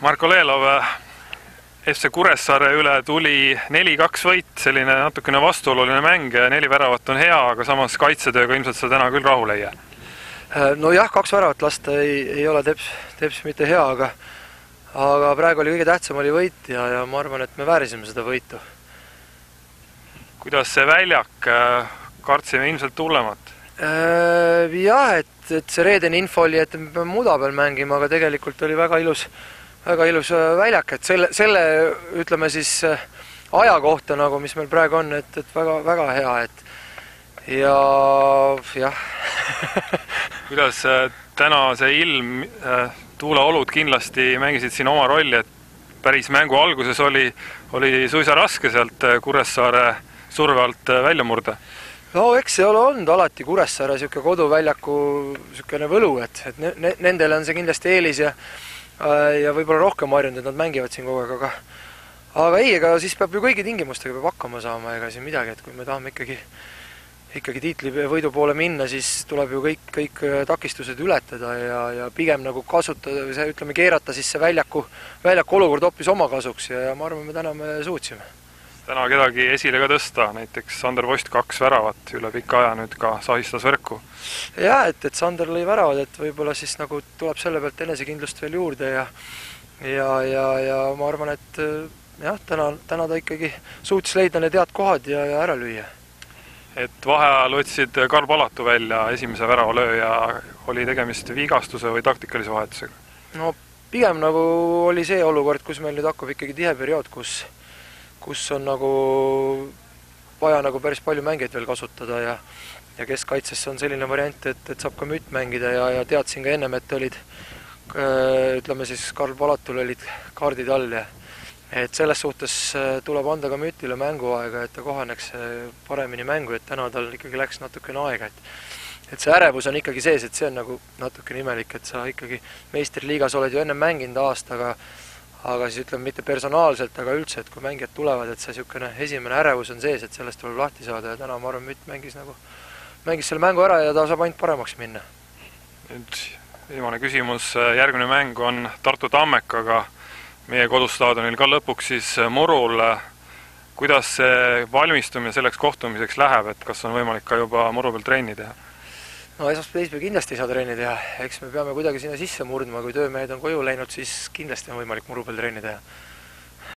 Marko Lelov, FC Kuressaare üle tuli 4-2 võit, selline natukene vastuoluline mäng ja 4 väravat on hea, aga samas kaitsetööga ilmselt sa täna küll rahule ei jää. No jah, 2 väravat lasta ei ole teps mitte hea, aga praegu oli kõige tähtsam oli võit ja ma arvan, et me väärisime seda võitu. Kuidas see väljak, kartsime ilmselt tullemat? Jah, et see reedeni info oli, et me peame muda peal mängima, aga tegelikult oli väga ilus väljak, et selle ütleme siis aja kohta, nagu mis meil praegu on, et väga hea, et ja jah. Kuidas täna see ilm, tuuleolud kindlasti mängisid siin oma rolli, et päris mängu alguses oli suisa raske sealt Kuressaare surve alt välja murda? No eks see ole olnud alati Kuressaare koduväljaku võlu, et nendele on see kindlasti eelis ja võib-olla rohkem harjunud, et nad mängivad siin kogu aeg, aga ei, ega siis peab ju kõigi tingimustega peab hakkama saama, ega siin midagi, et kui me tahame ikkagi tiitli võidu poole minna, siis tuleb ju kõik takistused ületada ja pigem nagu kasutada või ütleme keerata siis see väljaku olukord hoopis oma kasuks ja ma arvan, me suutsime. Täna kedagi esile ka tõsta, näiteks Sander Vost 2 väravat üle pika aja nüüd ka sahistas võrku. Jah, et Sander lõi väravad, et võib-olla siis nagu tuleb selle pealt enesekindlust veel juurde ja ma arvan, et jah, täna ta ikkagi suutis leida need head kohad ja ära lüüa. Et vaheajal võtsid Karl Palatu välja esimese väravalööja, oli tegemist vigastuse või taktikalise vahetusega? No pigem nagu oli see olukord, kus meil nüüd hakkab ikkagi tihe periood, kus on nagu vaja nagu päris palju mängijaid veel kasutada ja keskkaitsesse on selline variant, et saab ka mütt mängida ja teadsin ka ennem, et olid, ütleme siis Karl Palatul olid kaardid all ja et selles suhtes tuleb anda ka mütile mänguaega, et ta kohaneks paremini mängu, et täna tal ikkagi läks natukene aega, et see ärevus on ikkagi sees, et see on nagu natukene imelik, et sa ikkagi meistriliigas oled ju enne mänginud aastaga, aga siis ütleme mitte personaalselt, aga üldse, et kui mängijad tulevad, et see esimene ärevus on sees, et sellest tuleb lahti saada ja täna ma arvan, mütt mängis selle mängu ära ja ta saab ainult paremaks minna. Nüüd viimane küsimus, järgmine mäng on Tartu Tammekaga meie kodustaadionil ka lõpuks siis murul. Kuidas see valmistumine selleks kohtumiseks läheb, et kas on võimalik ka juba muru peal trenni teha? No esmaspäeval kindlasti ei saa trenni teha, eks me peame kuidagi sinna sisse murdma, kui töömehed on koju läinud, siis kindlasti on võimalik muru peal trenni teha.